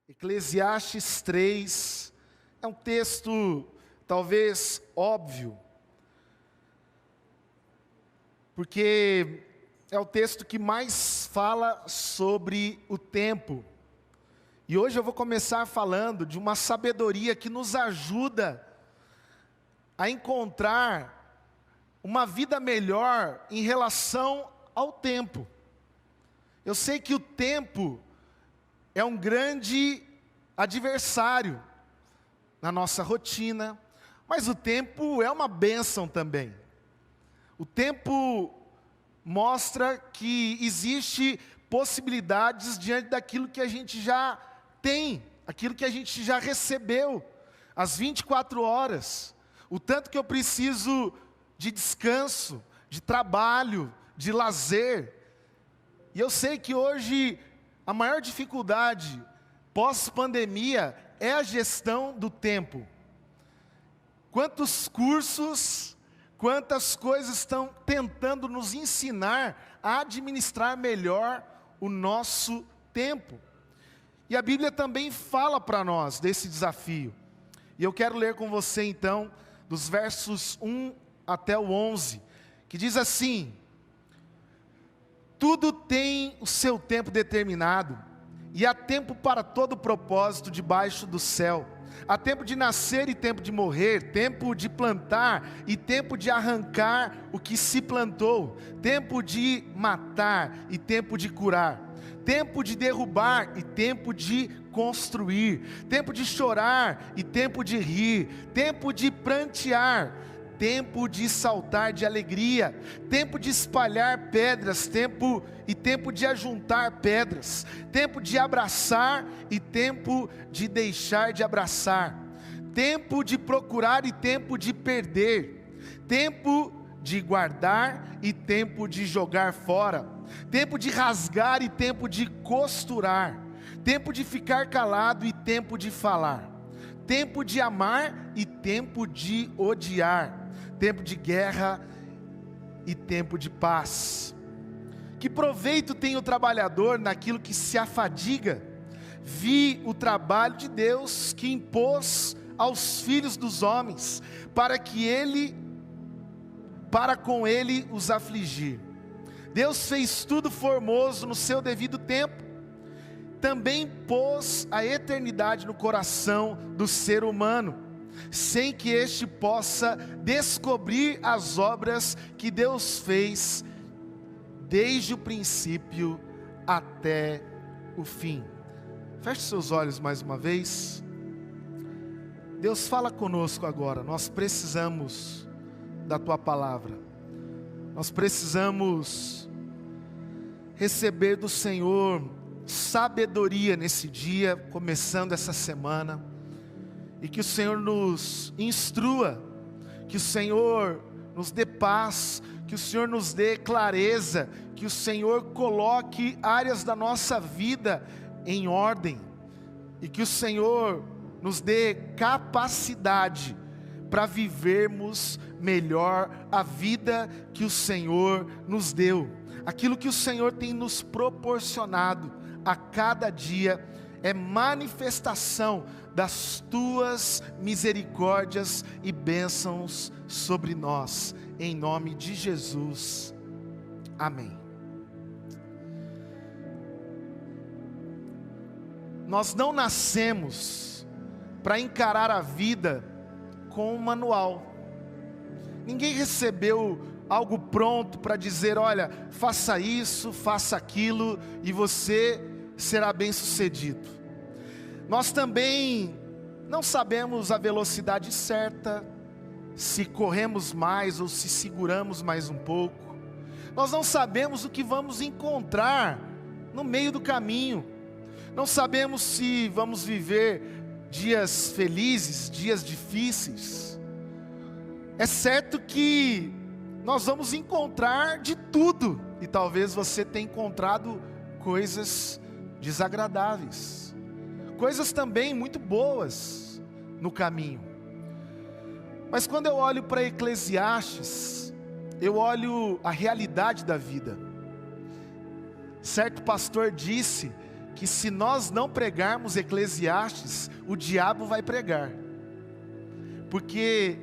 Eclesiastes 3 é um texto talvez óbvio, porque é o texto que mais fala sobre o tempo. E hoje eu vou começar falando de uma sabedoria que nos ajuda a encontrar uma vida melhor em relação ao tempo. Eu sei que o tempo é um grande adversário na nossa rotina, mas o tempo é uma bênção também. O tempo mostra que existe possibilidades diante daquilo que a gente já tem, aquilo que a gente já recebeu, as 24 horas, o tanto que eu preciso de descanso, de trabalho, de lazer. E eu sei que hoje a maior dificuldade pós-pandemia é a gestão do tempo. Quantos cursos, quantas coisas estão tentando nos ensinar a administrar melhor o nosso tempo. E a Bíblia também fala para nós desse desafio. E eu quero ler com você então, dos versos 1 até o 11, que diz assim: tudo tem o seu tempo determinado, e há tempo para todo propósito debaixo do céu. Há tempo de nascer e tempo de morrer, tempo de plantar e tempo de arrancar o que se plantou, tempo de matar e tempo de curar, tempo de derrubar e tempo de construir, tempo de chorar e tempo de rir, tempo de prantear, tempo de saltar de alegria, tempo de espalhar pedras, tempo de ajuntar pedras, tempo de abraçar e tempo de deixar de abraçar, tempo de procurar e tempo de perder, tempo de guardar e tempo de jogar fora, tempo de rasgar e tempo de costurar, tempo de ficar calado e tempo de falar, tempo de amar e tempo de odiar, tempo de guerra e tempo de paz. Que proveito tem o trabalhador naquilo que se afadiga? Vi o trabalho de Deus que impôs aos filhos dos homens, para com ele os afligir. Deus fez tudo formoso no seu devido tempo. Também pôs a eternidade no coração do ser humano, sem que este possa descobrir as obras que Deus fez desde o princípio até o fim. Feche seus olhos mais uma vez. Deus, fala conosco agora. Nós precisamos da Tua palavra. Nós precisamos receber do Senhor sabedoria nesse dia, começando essa semana. E que o Senhor nos instrua, que o Senhor nos dê paz, que o Senhor nos dê clareza, que o Senhor coloque áreas da nossa vida em ordem, e que o Senhor nos dê capacidade para vivermos melhor a vida que o Senhor nos deu. Aquilo que o Senhor tem nos proporcionado a cada dia é manifestação das Tuas misericórdias e bênçãos sobre nós, em nome de Jesus, amém. Nós não nascemos para encarar a vida com um manual. Ninguém recebeu algo pronto para dizer: olha, faça isso, faça aquilo e você será bem-sucedido. Nós também não sabemos a velocidade certa, se corremos mais ou se seguramos mais um pouco. Nós não sabemos o que vamos encontrar no meio do caminho. Não sabemos se vamos viver dias felizes, dias difíceis. É certo que nós vamos encontrar de tudo, e talvez você tenha encontrado coisas desagradáveis, coisas também muito boas no caminho. Mas quando eu olho para Eclesiastes, eu olho a realidade da vida. Certo pastor disse que se nós não pregarmos Eclesiastes, o diabo vai pregar. Porque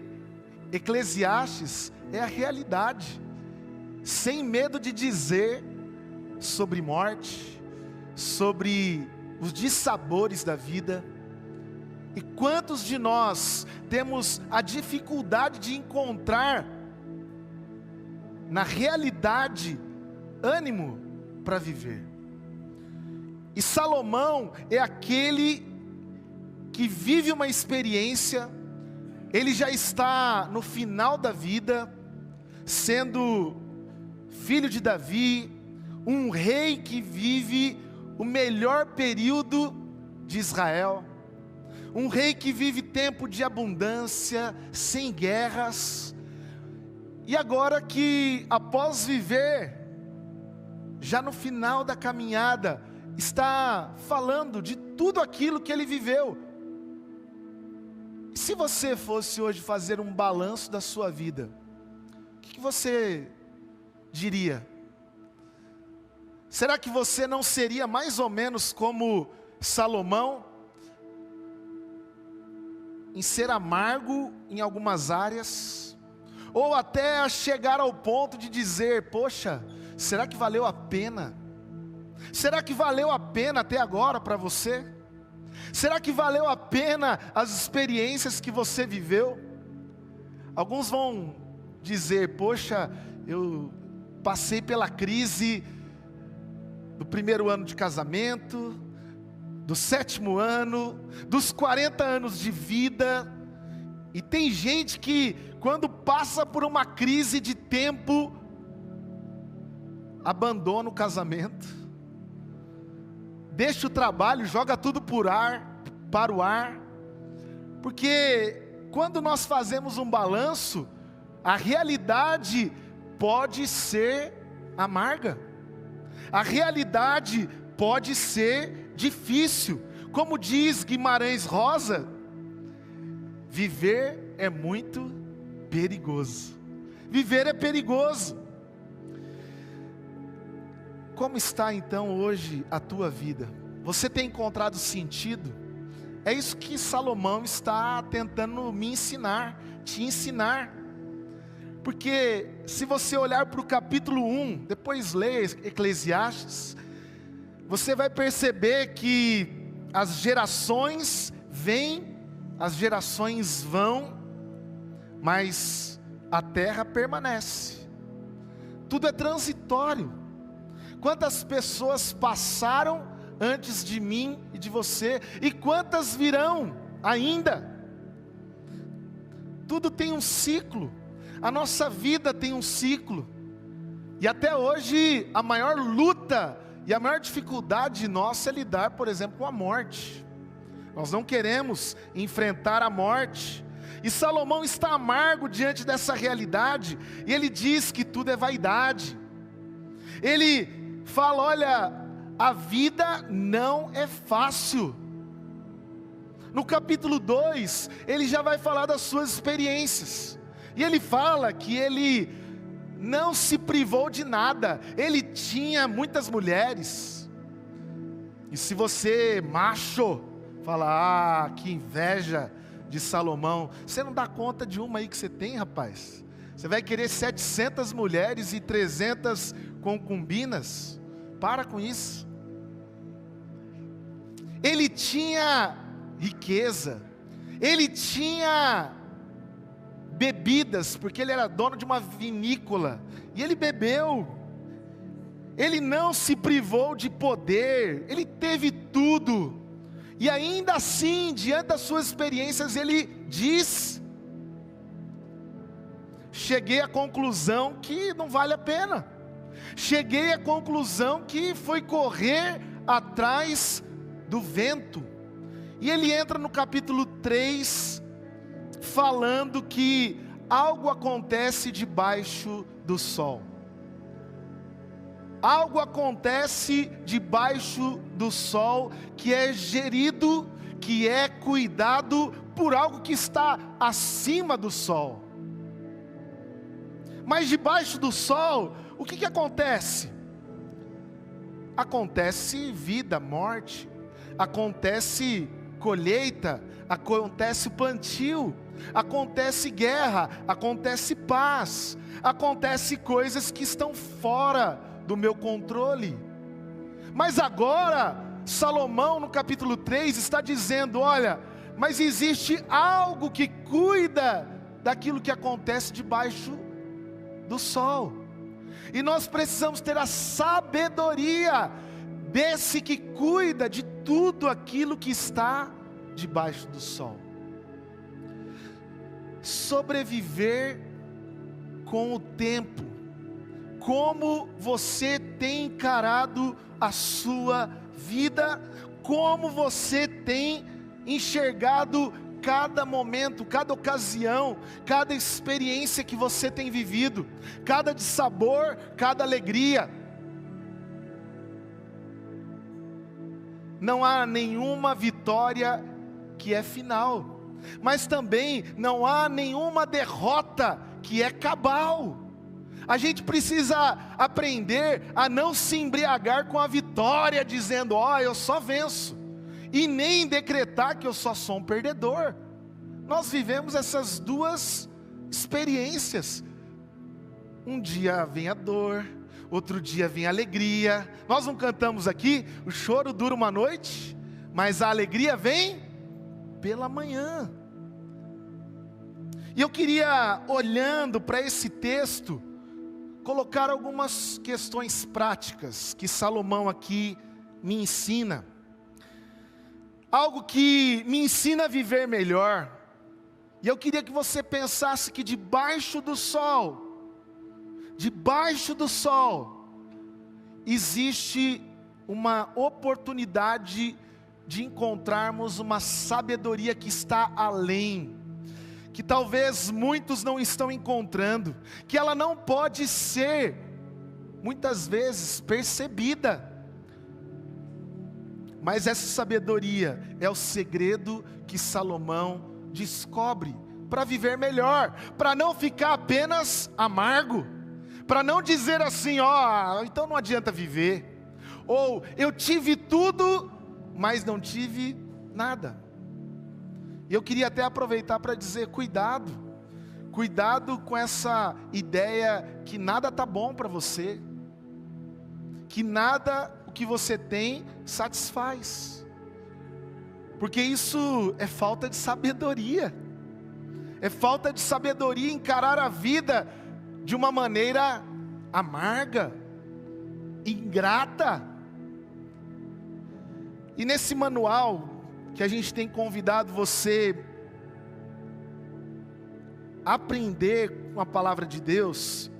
Eclesiastes é a realidade, sem medo de dizer sobre morte, sobre os dissabores da vida. E quantos de nós temos a dificuldade de encontrar na realidade ânimo para viver? E Salomão é aquele que vive uma experiência, ele já está no final da vida, sendo filho de Davi, um rei que vive o melhor período de Israel, um rei que vive tempo de abundância, sem guerras, e agora que após viver, já no final da caminhada, está falando de tudo aquilo que ele viveu. E se você fosse hoje fazer um balanço da sua vida, o que você diria? Será que você não seria mais ou menos como Salomão, em ser amargo em algumas áreas, ou até chegar ao ponto de dizer: poxa, será que valeu a pena? Será que valeu a pena até agora para você? Será que valeu a pena as experiências que você viveu? Alguns vão dizer: poxa, eu passei pela crise do primeiro ano de casamento, do 7º ano, dos 40 anos de vida. E tem gente que quando passa por uma crise de tempo, abandona o casamento, deixa o trabalho, joga tudo para o ar, porque quando nós fazemos um balanço, a realidade pode ser amarga, a realidade pode ser difícil. Como diz Guimarães Rosa, viver é muito perigoso. Viver é perigoso. Como está então hoje a tua vida? Você tem encontrado sentido? É isso que Salomão está tentando me ensinar, te ensinar. Porque se você olhar para o capítulo 1, depois leia Eclesiastes, você vai perceber que as gerações vêm, as gerações vão, mas a terra permanece. Tudo é transitório. Quantas pessoas passaram antes de mim e de você, e quantas virão ainda? Tudo tem um ciclo. A nossa vida tem um ciclo. E até hoje a maior luta e a maior dificuldade nossa é lidar, por exemplo, com a morte. Nós não queremos enfrentar a morte. E Salomão está amargo diante dessa realidade, e ele diz que tudo é vaidade. Ele fala: olha, a vida não é fácil. No capítulo 2, ele já vai falar das suas experiências. E ele fala que ele não se privou de nada. Ele tinha muitas mulheres. E se você, macho, fala: ah, que inveja de Salomão, você não dá conta de uma aí que você tem, rapaz. Você vai querer 700 mulheres e 300 concubinas? Para com isso. Ele tinha riqueza, ele tinha bebidas, porque ele era dono de uma vinícola, e ele bebeu. Ele não se privou de poder, ele teve tudo, e ainda assim, diante das suas experiências, ele diz: cheguei à conclusão que não vale a pena, cheguei à conclusão que foi correr atrás do vento. E ele entra no capítulo 3, falando que algo acontece debaixo do sol. Algo acontece debaixo do sol, que é gerido, que é cuidado por algo que está acima do sol. Mas debaixo do sol, o que acontece? acontece vida, morte, acontece colheita, acontece plantio, acontece guerra, acontece paz, acontece coisas que estão fora do meu controle. Mas agora, Salomão no capítulo 3 está dizendo, olha, mas existe algo que cuida daquilo que acontece debaixo do sol. E nós precisamos ter a sabedoria desse que cuida de tudo aquilo que está debaixo do sol. Sobreviver com o tempo. Como você tem encarado a sua vida, como você tem enxergado cada momento, cada ocasião, cada experiência que você tem vivido, cada dissabor, cada alegria. Não há nenhuma vitória que é final, mas também não há nenhuma derrota que é cabal. A gente precisa aprender a não se embriagar com a vitória, dizendo, eu só venço, e nem decretar que eu só sou um perdedor. Nós vivemos essas duas experiências. Um dia vem a dor, outro dia vem a alegria. Nós não cantamos aqui, o choro dura uma noite, mas a alegria vem pela manhã. E eu queria, olhando para esse texto, colocar algumas questões práticas que Salomão aqui me ensina. Algo que me ensina a viver melhor. E eu queria que você pensasse que debaixo do sol, existe uma oportunidade de encontrarmos uma sabedoria que está além, que talvez muitos não estão encontrando, que ela não pode ser, muitas vezes, percebida. Mas essa sabedoria é o segredo que Salomão descobre para viver melhor, para não ficar apenas amargo, para não dizer assim, então não adianta viver, ou eu tive tudo, mas não tive nada. E eu queria até aproveitar para dizer, cuidado com essa ideia que nada está bom para você, que nada o que você tem satisfaz, porque isso é falta de sabedoria, encarar a vida de uma maneira amarga, ingrata. E nesse manual que a gente tem convidado você a aprender com a palavra de Deus,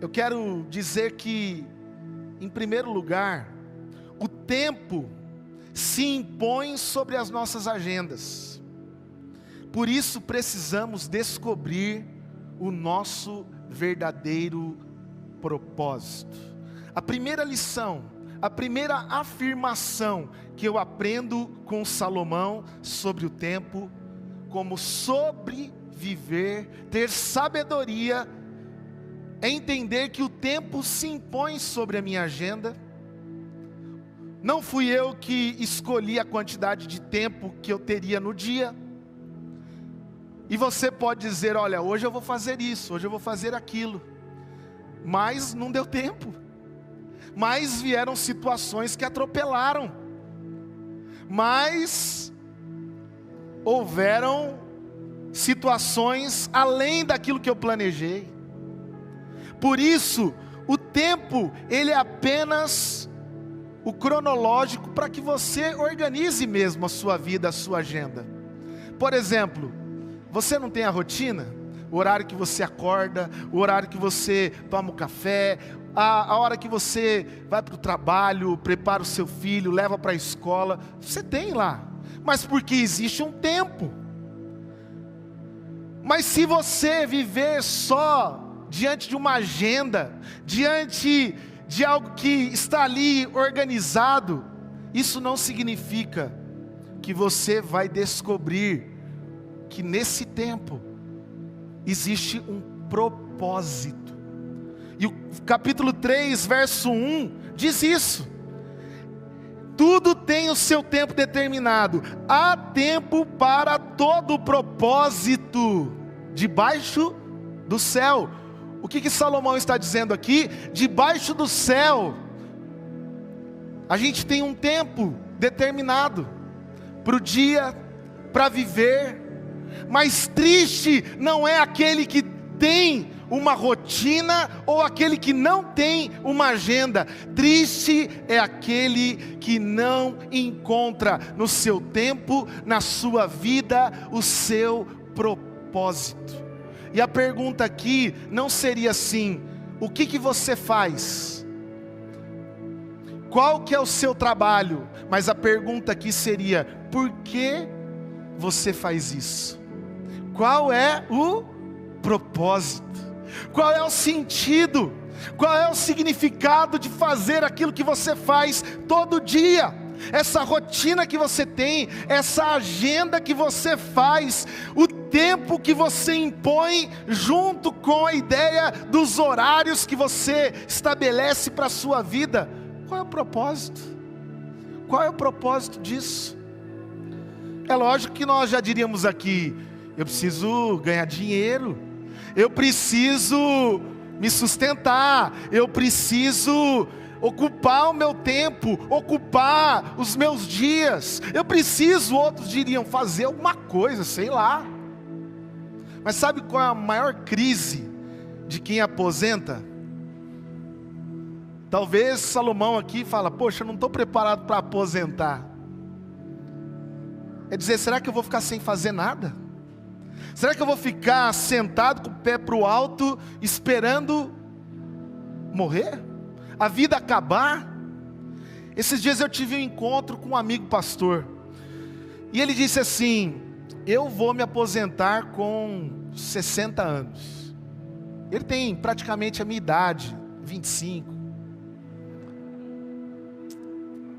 eu quero dizer que, em primeiro lugar, o tempo se impõe sobre as nossas agendas. Por isso precisamos descobrir o nosso verdadeiro propósito. A primeira lição, a primeira afirmação que eu aprendo com Salomão sobre o tempo, como sobreviver, ter sabedoria, é entender que o tempo se impõe sobre a minha agenda. Não fui eu que escolhi a quantidade de tempo que eu teria no dia. E você pode dizer, olha, hoje eu vou fazer isso, hoje eu vou fazer aquilo. Mas não deu tempo. Mas vieram situações que atropelaram. Mas houveram situações além daquilo que eu planejei. Por isso, o tempo, ele é apenas o cronológico para que você organize mesmo a sua vida, a sua agenda. Por exemplo, você não tem a rotina? O horário que você acorda, o horário que você toma o café, a hora que você vai para o trabalho, prepara o seu filho, leva para a escola, você tem lá, mas porque existe um tempo. Mas se você viver só diante de uma agenda, diante de algo que está ali organizado, isso não significa que você vai descobrir que nesse tempo existe um propósito. E o capítulo 3, verso 1 diz isso. Tudo tem o seu tempo determinado. Há tempo para todo propósito debaixo do céu. O que Salomão está dizendo aqui? Debaixo do céu, a gente tem um tempo determinado para o dia, para viver. Mas triste não é aquele que tem uma rotina ou aquele que não tem uma agenda. Triste é aquele que não encontra no seu tempo, na sua vida, o seu propósito. E a pergunta aqui não seria assim: o que você faz? Qual que é o seu trabalho? Mas a pergunta aqui seria: por que você faz isso? Qual é o propósito? Qual é o sentido? Qual é o significado de fazer aquilo que você faz todo dia? Essa rotina que você tem, essa agenda que você faz, o tempo que você impõe junto com a ideia dos horários que você estabelece para a sua vida. Qual é o propósito? Qual é o propósito disso? É lógico que nós já diríamos aqui: eu preciso ganhar dinheiro, eu preciso me sustentar, eu preciso ocupar o meu tempo, ocupar os meus dias, eu preciso, outros diriam, fazer alguma coisa, sei lá. Mas sabe qual é a maior crise de quem aposenta? Talvez Salomão aqui fala: poxa, eu não estou preparado para aposentar. É dizer, será que eu vou ficar sem fazer nada? Será que eu vou ficar sentado com o pé para o alto, esperando morrer? A vida acabar? Esses dias eu tive um encontro com um amigo pastor, e ele disse assim: eu vou me aposentar com 60 anos. Ele tem praticamente a minha idade, 25.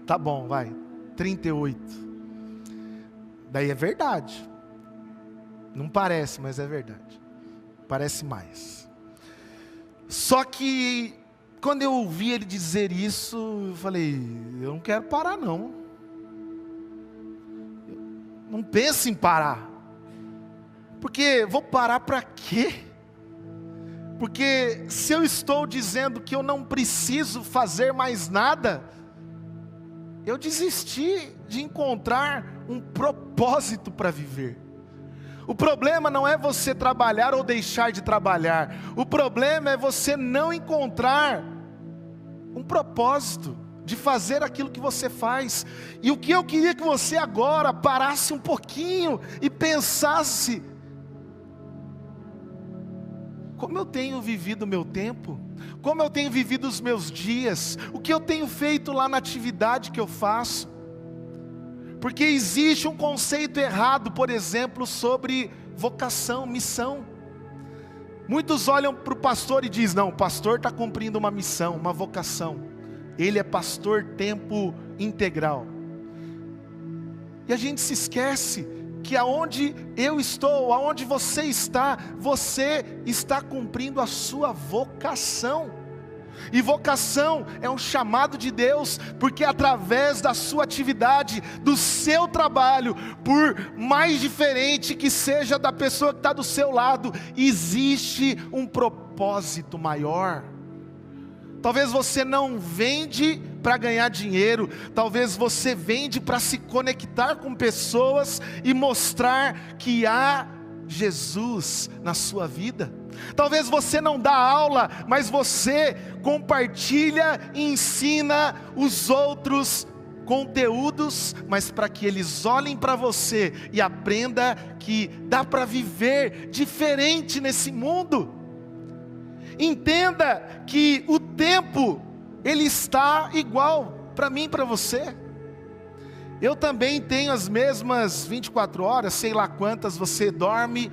Tá bom, vai, 38. Daí é verdade. Não parece, mas é verdade. Parece mais. Só que quando eu ouvi ele dizer isso, eu falei: eu não quero parar não. Não penso em parar. Porque vou parar para quê? Porque se eu estou dizendo que eu não preciso fazer mais nada, eu desisti de encontrar um propósito para viver. O problema não é você trabalhar ou deixar de trabalhar. O problema é você não encontrar um propósito de fazer aquilo que você faz. E o que eu queria que você agora parasse um pouquinho e pensasse: como eu tenho vivido o meu tempo? Como eu tenho vivido os meus dias? O que eu tenho feito lá na atividade que eu faço? Porque existe um conceito errado, por exemplo, sobre vocação, missão. Muitos olham para o pastor e dizem: não, o pastor está cumprindo uma missão, uma vocação. Ele é pastor tempo integral. E a gente se esquece que aonde eu estou, aonde você está cumprindo a sua vocação. E vocação é um chamado de Deus, porque através da sua atividade, do seu trabalho, por mais diferente que seja da pessoa que está do seu lado, existe um propósito maior. Talvez você não vende para ganhar dinheiro, talvez você vende para se conectar com pessoas e mostrar que há Jesus na sua vida. Talvez você não dá aula, mas você compartilha e ensina os outros conteúdos, mas para que eles olhem para você e aprendam que dá para viver diferente nesse mundo. Entenda que o tempo, ele está igual para mim e para você. Eu também tenho as mesmas 24 horas, sei lá quantas você dorme.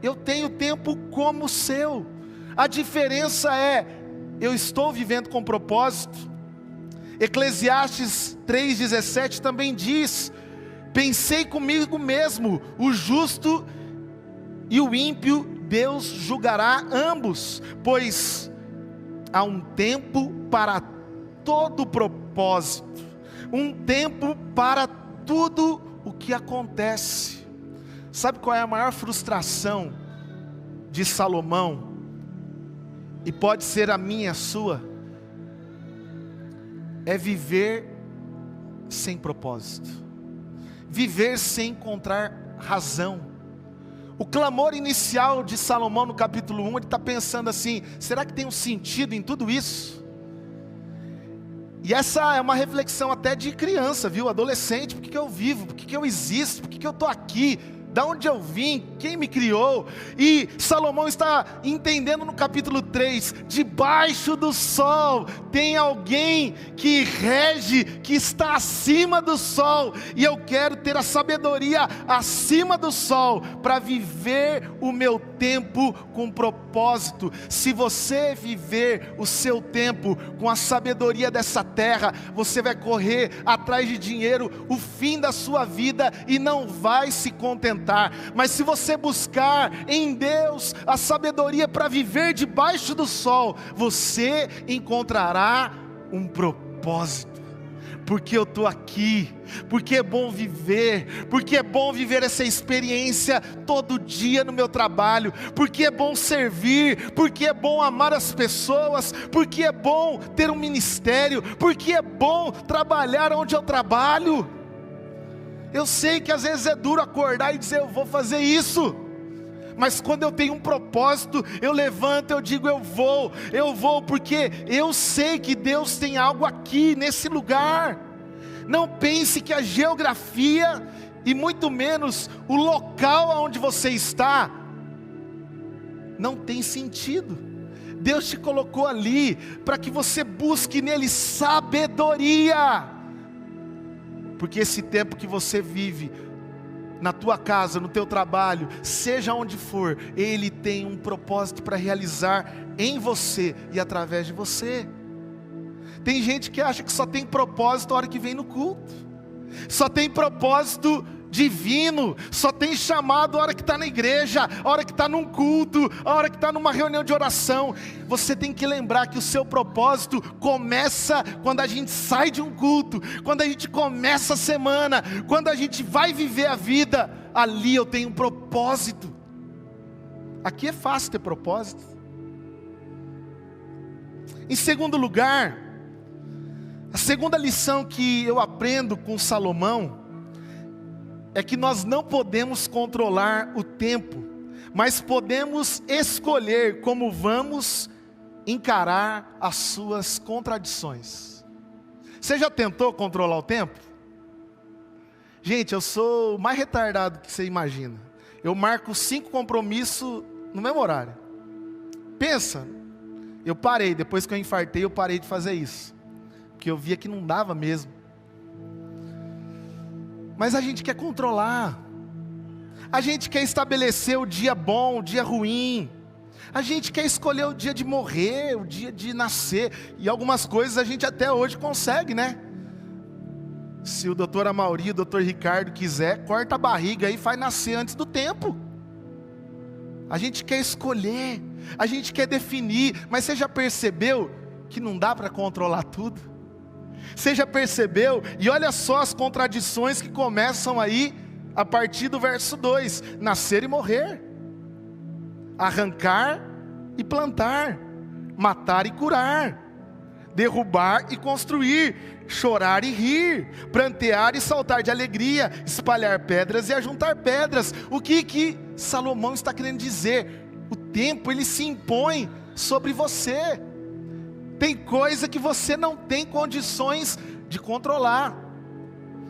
Eu tenho tempo como o seu. A diferença é, eu estou vivendo com propósito. Eclesiastes 3,17 também diz: pensei comigo mesmo, o justo e o ímpio Deus julgará ambos, pois há um tempo para todo propósito. um tempo para tudo o que acontece. Sabe qual é a maior frustração de Salomão? E pode ser a minha e a sua? É viver sem propósito, viver sem encontrar razão. O clamor inicial de Salomão no capítulo 1, ele está pensando assim: será que tem um sentido em tudo isso? E essa é uma reflexão até de criança, viu? Adolescente: por que eu vivo? Por que eu existo? Por que eu estou aqui? Da onde eu vim? Quem me criou? E Salomão está entendendo no capítulo 3, debaixo do sol tem alguém que rege, que está acima do sol, e eu quero ter a sabedoria acima do sol, para viver o meu tempo com propósito. Se você viver o seu tempo com a sabedoria dessa terra, você vai correr atrás de dinheiro o fim da sua vida e não vai se contentar. Mas se você buscar em Deus a sabedoria para viver debaixo do sol, você encontrará um propósito. Porque eu estou aqui, porque é bom viver, porque é bom viver essa experiência todo dia no meu trabalho, porque é bom servir, porque é bom amar as pessoas, porque é bom ter um ministério, porque é bom trabalhar onde eu trabalho. Eu sei que às vezes é duro acordar e dizer: eu vou fazer isso. Mas quando eu tenho um propósito, eu levanto, eu digo: eu vou, porque eu sei que Deus tem algo aqui nesse lugar. Não pense que a geografia, e muito menos o local onde você está, não tem sentido. Deus te colocou ali para que você busque nele sabedoria. Porque esse tempo que você vive, na tua casa, no teu trabalho, seja onde for, Ele tem um propósito para realizar em você e através de você. Tem gente que acha que só tem propósito a hora que vem no culto, só tem propósito divino, só tem chamado a hora que está na igreja, a hora que está num culto, a hora que está numa reunião de oração. Você tem que lembrar que o seu propósito começa quando a gente sai de um culto, quando a gente começa a semana, quando a gente vai viver a vida. Ali eu tenho um propósito. Aqui é fácil ter propósito. Em segundo lugar, a segunda lição que eu aprendo com Salomão é que nós não podemos controlar o tempo, mas podemos escolher como vamos encarar as suas contradições. Você já tentou controlar o tempo? Gente, eu sou o mais retardado que você imagina. Eu marco 5 compromissos no mesmo horário. Pensa, eu parei, depois que eu infartei, eu parei de fazer isso, porque eu via que não dava mesmo. Mas a gente quer controlar, a gente quer estabelecer o dia bom, o dia ruim, a gente quer escolher o dia de morrer, o dia de nascer, e algumas coisas a gente até hoje consegue, né? Se o doutor Amauri, o doutor Ricardo quiser, corta a barriga aí e faz nascer antes do tempo. A gente quer escolher, a gente quer definir, mas você já percebeu que não dá para controlar tudo? Você já percebeu? E olha só as contradições que começam aí a partir do verso 2: nascer e morrer, arrancar e plantar, matar e curar, derrubar e construir, chorar e rir, prantear e saltar de alegria, espalhar pedras e ajuntar pedras. O que Salomão está querendo dizer? O tempo, ele se impõe sobre você. Tem coisa que você não tem condições de controlar.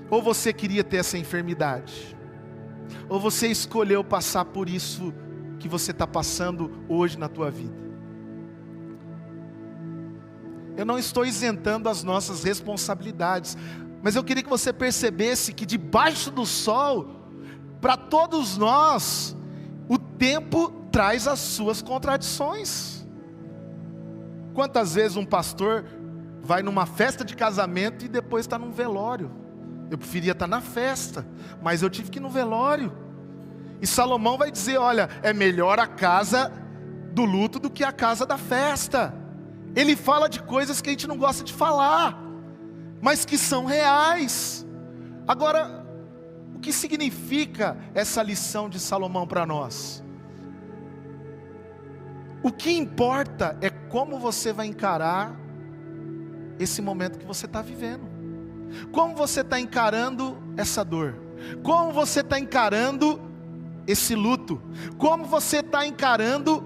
Ou você queria ter essa enfermidade, ou você escolheu passar por isso que você está passando hoje na tua vida. Eu não estou isentando as nossas responsabilidades, mas eu queria que você percebesse que debaixo do sol, para todos nós, o tempo traz as suas contradições. Quantas vezes um pastor vai numa festa de casamento e depois está num velório? Eu preferia estar na festa, mas eu tive que ir no velório. E Salomão vai dizer: olha, é melhor a casa do luto do que a casa da festa. Ele fala de coisas que a gente não gosta de falar, mas que são reais. Agora, o que significa essa lição de Salomão para nós? O que importa é como você vai encarar esse momento que você está vivendo. Como você está encarando essa dor? Como você está encarando esse luto? Como você está encarando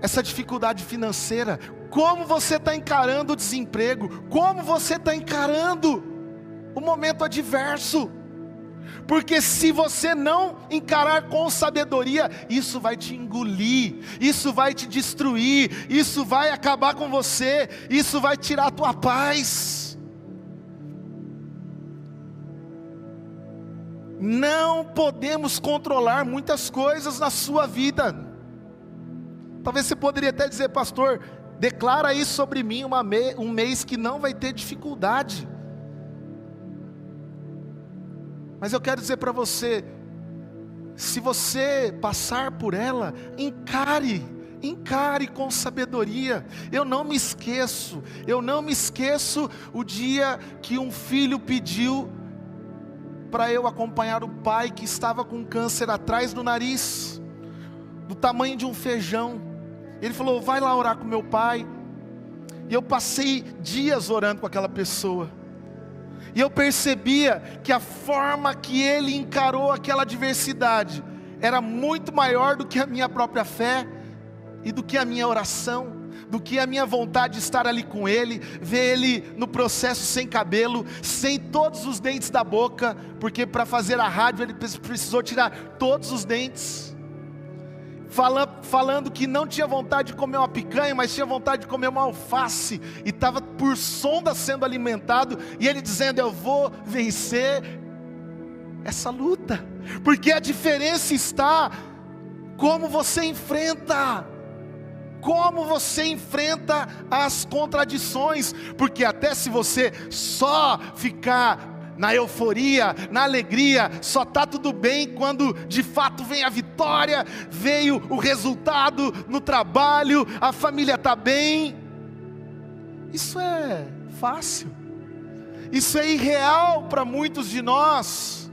essa dificuldade financeira? Como você está encarando o desemprego? Como você está encarando o momento adverso? Porque se você não encarar com sabedoria, isso vai te engolir, isso vai te destruir, isso vai acabar com você, isso vai tirar a tua paz. Não podemos controlar muitas coisas na sua vida. Talvez você poderia até dizer: pastor, declara aí sobre mim um mês que não vai ter dificuldade. Mas eu quero dizer para você, se você passar por ela, encare com sabedoria. Eu não me esqueço o dia que um filho pediu para eu acompanhar o pai que estava com câncer atrás do nariz, do tamanho de um feijão. Ele falou: vai lá orar com meu pai. E eu passei dias orando com aquela pessoa. E eu percebia que a forma que ele encarou aquela adversidade era muito maior do que a minha própria fé, e do que a minha oração, do que a minha vontade de estar ali com ele, ver ele no processo sem cabelo, sem todos os dentes da boca, porque para fazer a rádio ele precisou tirar todos os dentes. Falando que não tinha vontade de comer uma picanha, mas tinha vontade de comer uma alface, e estava por sonda sendo alimentado, e ele dizendo: eu vou vencer essa luta, porque a diferença está como você enfrenta as contradições. Porque até se você só ficar na euforia, na alegria, só está tudo bem quando de fato vem a vitória, veio o resultado no trabalho, a família está bem. Isso é fácil, isso é irreal para muitos de nós,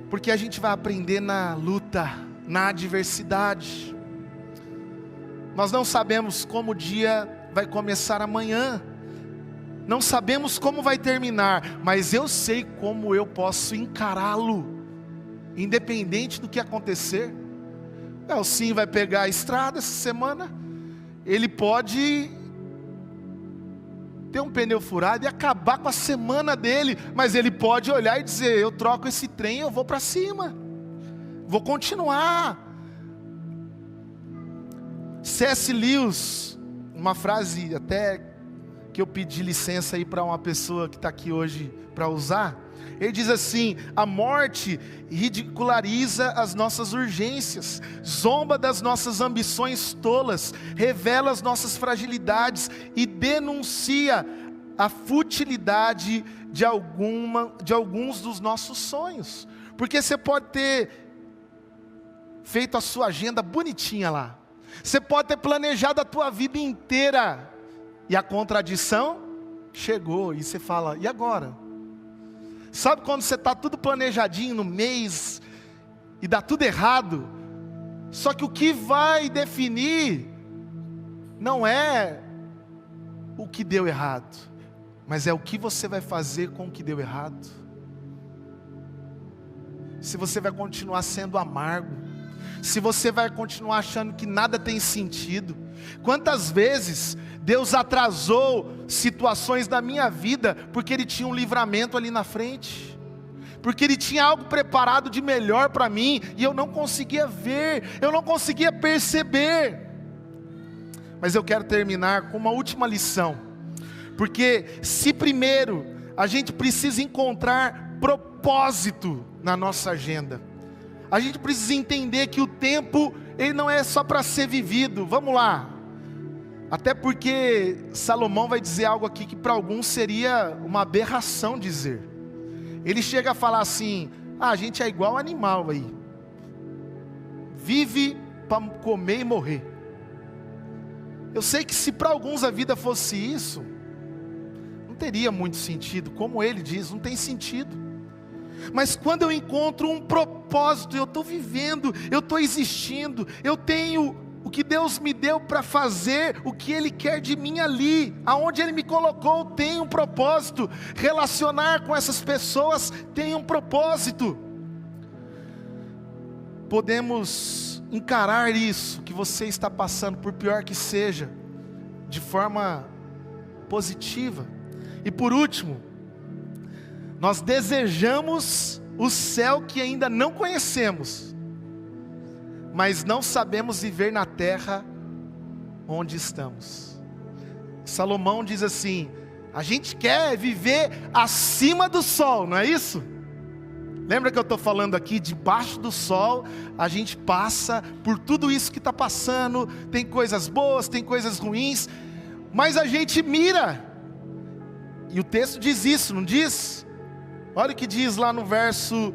porque a gente vai aprender na luta, na adversidade. Nós não sabemos como o dia vai começar amanhã, não sabemos como vai terminar, mas eu sei como eu posso encará-lo, independente do que acontecer. O Sim vai pegar a estrada essa semana, ele pode ter um pneu furado e acabar com a semana dele, mas ele pode olhar e dizer: eu troco esse trem, eu vou para cima, vou continuar. C.S. Lewis, uma frase até que eu pedi licença aí para uma pessoa que está aqui hoje para usar, ele diz assim: a morte ridiculariza as nossas urgências, zomba das nossas ambições tolas, revela as nossas fragilidades e denuncia a futilidade de alguns dos nossos sonhos. Porque você pode ter feito a sua agenda bonitinha lá, você pode ter planejado a tua vida inteira, e a contradição chegou, e você fala: e agora? Sabe quando você está tudo planejadinho no mês, e dá tudo errado? Só que o que vai definir, não é o que deu errado, mas é o que você vai fazer com o que deu errado. Se você vai continuar sendo amargo, se você vai continuar achando que nada tem sentido. Quantas vezes Deus atrasou situações da minha vida, porque Ele tinha um livramento ali na frente, porque Ele tinha algo preparado de melhor para mim, e eu não conseguia ver, eu não conseguia perceber. Mas eu quero terminar com uma última lição, porque se primeiro a gente precisa encontrar propósito na nossa agenda, a gente precisa entender que o tempo, ele não é só para ser vivido. Vamos lá, até porque Salomão vai dizer algo aqui que para alguns seria uma aberração dizer. Ele chega a falar assim: a gente é igual animal aí, vive para comer e morrer. Eu sei que se para alguns a vida fosse isso, teria muito sentido, como ele diz, não tem sentido. Mas quando eu encontro um propósito, eu estou vivendo, eu estou existindo, eu tenho o que Deus me deu para fazer, o que Ele quer de mim ali, aonde Ele me colocou tem um propósito, relacionar com essas pessoas tem um propósito. Podemos encarar isso que você está passando, por pior que seja, de forma positiva. E por último, nós desejamos o céu que ainda não conhecemos, mas não sabemos viver na terra onde estamos. Salomão diz assim: a gente quer viver acima do sol, não é isso? Lembra que eu estou falando aqui, debaixo do sol, a gente passa por tudo isso que está passando, tem coisas boas, tem coisas ruins, mas a gente mira, e o texto diz isso, não diz? Olha o que diz lá no verso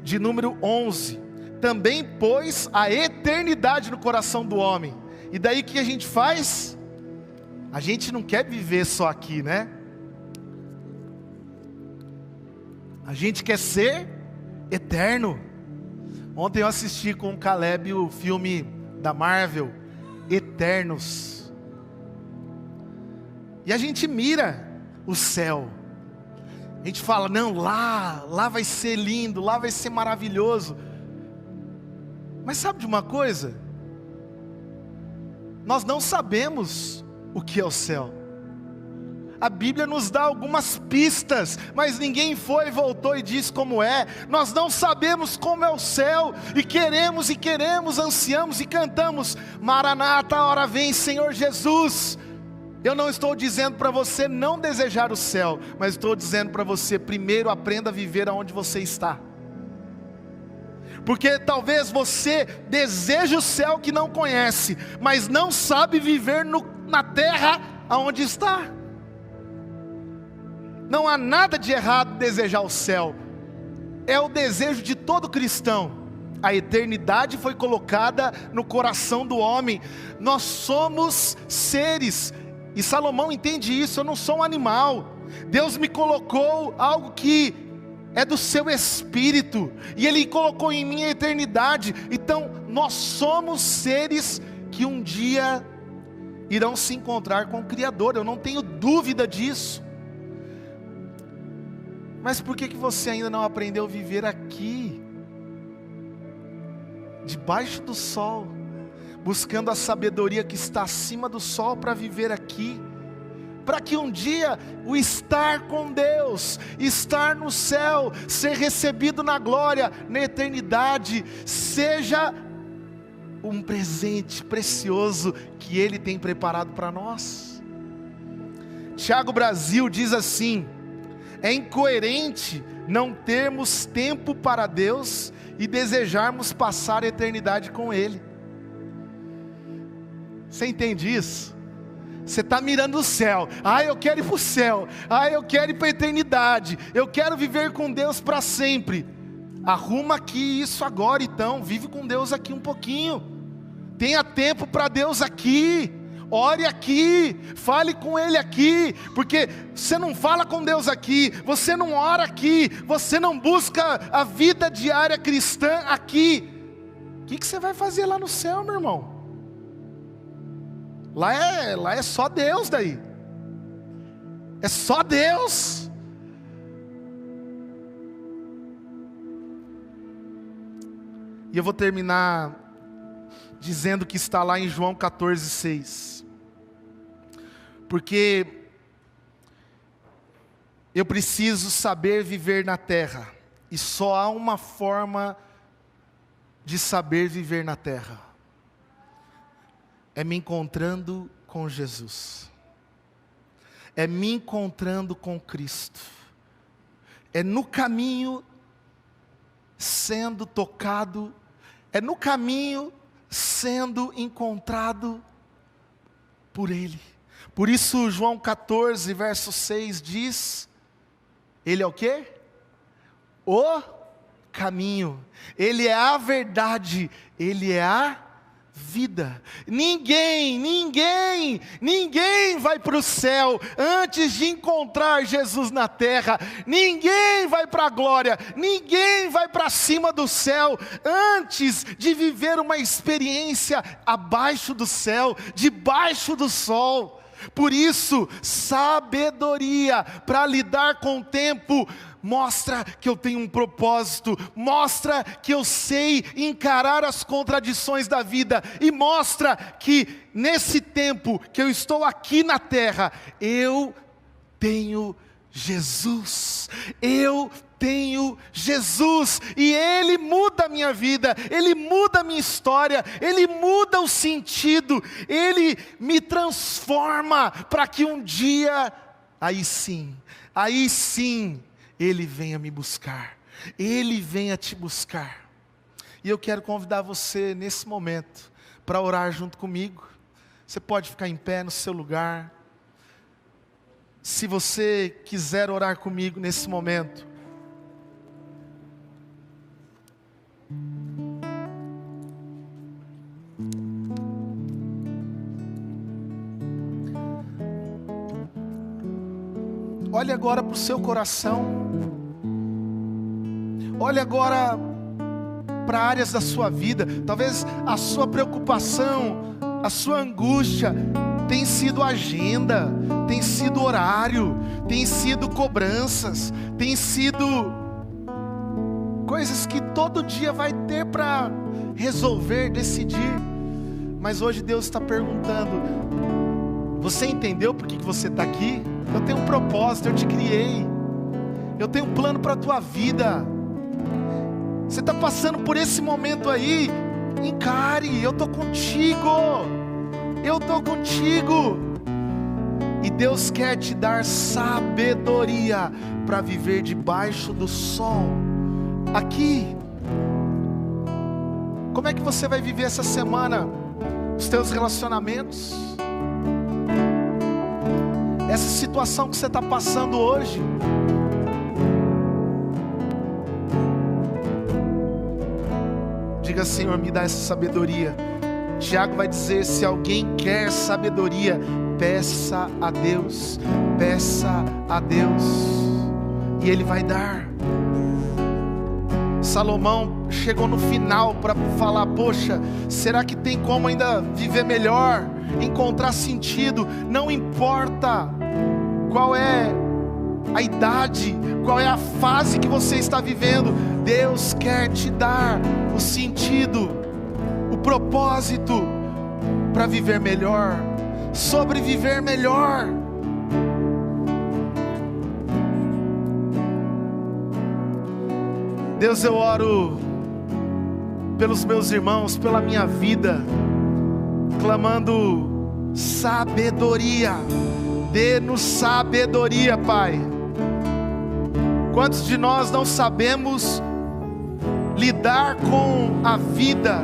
de número 11: também pôs a eternidade no coração do homem. E daí o que a gente faz? A gente não quer viver só aqui, né? A gente quer ser eterno. Ontem eu assisti com o Caleb o filme da Marvel, Eternos. E a gente mira o céu. A gente fala, não, lá vai ser lindo, lá vai ser maravilhoso. Mas sabe de uma coisa? Nós não sabemos o que é o céu. A Bíblia nos dá algumas pistas, mas ninguém foi e voltou e disse como é. Nós não sabemos como é o céu, e queremos, ansiamos e cantamos: Maranata, a hora vem, Senhor Jesus. Eu não estou dizendo para você não desejar o céu, mas estou dizendo para você, primeiro aprenda a viver aonde você está. Porque talvez você deseje o céu que não conhece, mas não sabe viver na terra aonde está. Não há nada de errado em desejar o céu, é o desejo de todo cristão. A eternidade foi colocada no coração do homem. Nós somos seres, e Salomão entende isso, eu não sou um animal. Deus me colocou algo que é do seu espírito, e Ele colocou em mim a eternidade. Então nós somos seres que um dia irão se encontrar com o Criador, eu não tenho dúvida disso. Mas por que você ainda não aprendeu a viver aqui, debaixo do sol, buscando a sabedoria que está acima do sol para viver aqui? Para que um dia o estar com Deus, estar no céu, ser recebido na glória, na eternidade, seja um presente precioso que Ele tem preparado para nós. Tiago Brasil diz assim: é incoerente não termos tempo para Deus e desejarmos passar a eternidade com Ele. Você entende isso? Você está mirando o céu, eu quero ir para o céu, eu quero ir para a eternidade, eu quero viver com Deus para sempre. Arruma aqui isso agora então, vive com Deus aqui um pouquinho, tenha tempo para Deus aqui. Ore aqui, fale com Ele aqui, porque você não fala com Deus aqui, você não ora aqui, você não busca a vida diária cristã aqui, o que você vai fazer lá no céu, meu irmão? Lá é só Deus daí, é só Deus. E eu vou terminar dizendo que está lá em João 14:6. Porque eu preciso saber viver na terra, e só há uma forma de saber viver na terra: é me encontrando com Jesus, é me encontrando com Cristo, é no caminho sendo tocado, é no caminho sendo encontrado por Ele. Por isso João 14 verso 6 diz: Ele é o quê? O caminho, Ele é a verdade, Ele é a vida. Ninguém vai para o céu antes de encontrar Jesus na terra. Ninguém vai para a glória, ninguém vai para cima do céu antes de viver uma experiência abaixo do céu, debaixo do sol. Por isso, sabedoria para lidar com o tempo mostra que eu tenho um propósito, mostra que eu sei encarar as contradições da vida, e mostra que nesse tempo que eu estou aqui na terra, eu tenho Jesus, e Ele muda a minha vida, Ele muda a minha história, Ele muda o sentido, Ele me transforma para que um dia, aí sim, Ele venha me buscar, Ele venha te buscar. E eu quero convidar você nesse momento para orar junto comigo. Você pode ficar em pé no seu lugar. Se você quiser orar comigo nesse momento, olhe agora para o seu coração. Olhe agora para áreas da sua vida. Talvez a sua preocupação, a sua angústia tem sido agenda, tem sido horário, tem sido cobranças, tem sido coisas que todo dia vai ter para resolver, decidir. Mas hoje Deus está perguntando: você entendeu por que você está aqui? Eu tenho um propósito, eu te criei, eu tenho um plano para a tua vida. Você está passando por esse momento aí, encare, eu estou contigo, e Deus quer te dar sabedoria para viver debaixo do sol, aqui. Como é que você vai viver essa semana, os teus relacionamentos, essa situação que você está passando hoje? Diga: Senhor, me dá essa sabedoria. Tiago vai dizer: se alguém quer sabedoria, peça a Deus, e Ele vai dar. Salomão chegou no final para falar: poxa, será que tem como ainda viver melhor, encontrar sentido? Não importa qual é a idade, qual é a fase que você está vivendo, Deus quer te dar o sentido, o propósito para viver melhor, sobreviver melhor. Deus, eu oro pelos meus irmãos, pela minha vida, clamando sabedoria. Dê-nos sabedoria, Pai. Quantos de nós não sabemos lidar com a vida?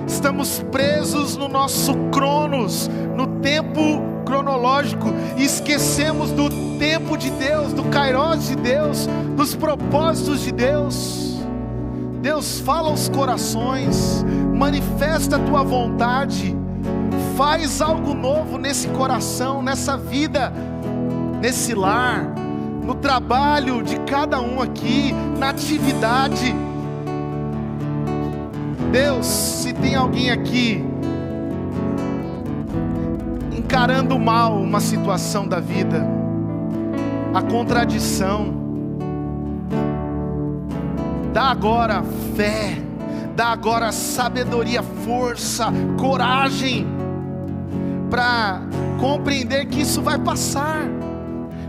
Estamos presos no nosso cronos, no tempo cronológico, e esquecemos do tempo de Deus, do kairos de Deus, dos propósitos de Deus. Deus, fala aos corações, manifesta a tua vontade, faz algo novo nesse coração, nessa vida, nesse lar, no trabalho de cada um aqui, na atividade. Deus, se tem alguém aqui encarando mal uma situação da vida, a contradição, dá agora fé, dá agora sabedoria, força, coragem, para compreender que isso vai passar,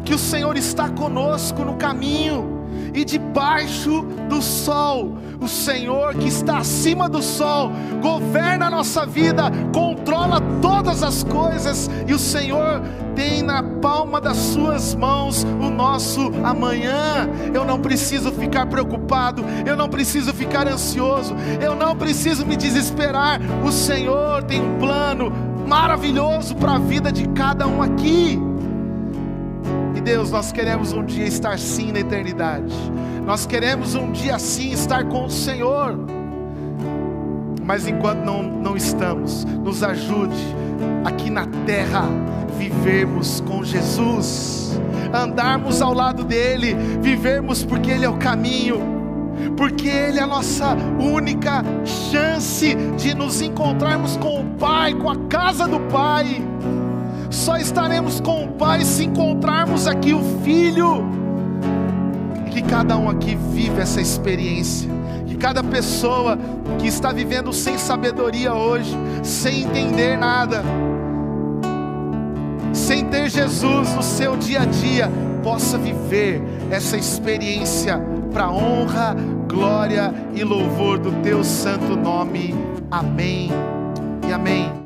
que o Senhor está conosco no caminho, e debaixo do sol, o Senhor que está acima do sol, governa a nossa vida, controla todas as coisas, e o Senhor tem na palma das suas mãos o nosso amanhã. Eu não preciso ficar preocupado, eu não preciso ficar ansioso, eu não preciso me desesperar. O Senhor tem um plano maravilhoso para a vida de cada um aqui. E Deus, nós queremos um dia estar sim na eternidade, nós queremos um dia sim estar com o Senhor, mas enquanto não estamos, nos ajude aqui na terra vivermos com Jesus, andarmos ao lado dele, vivermos porque ele é o caminho, porque ele é a nossa única chance de nos encontrarmos com o Pai, com a casa do Pai. Só estaremos com o Pai se encontrarmos aqui o Filho. E que cada um aqui vive essa experiência, que cada pessoa que está vivendo sem sabedoria hoje, sem entender nada, sem ter Jesus no seu dia a dia, possa viver essa experiência para honra, glória e louvor do teu santo nome. Amém e amém.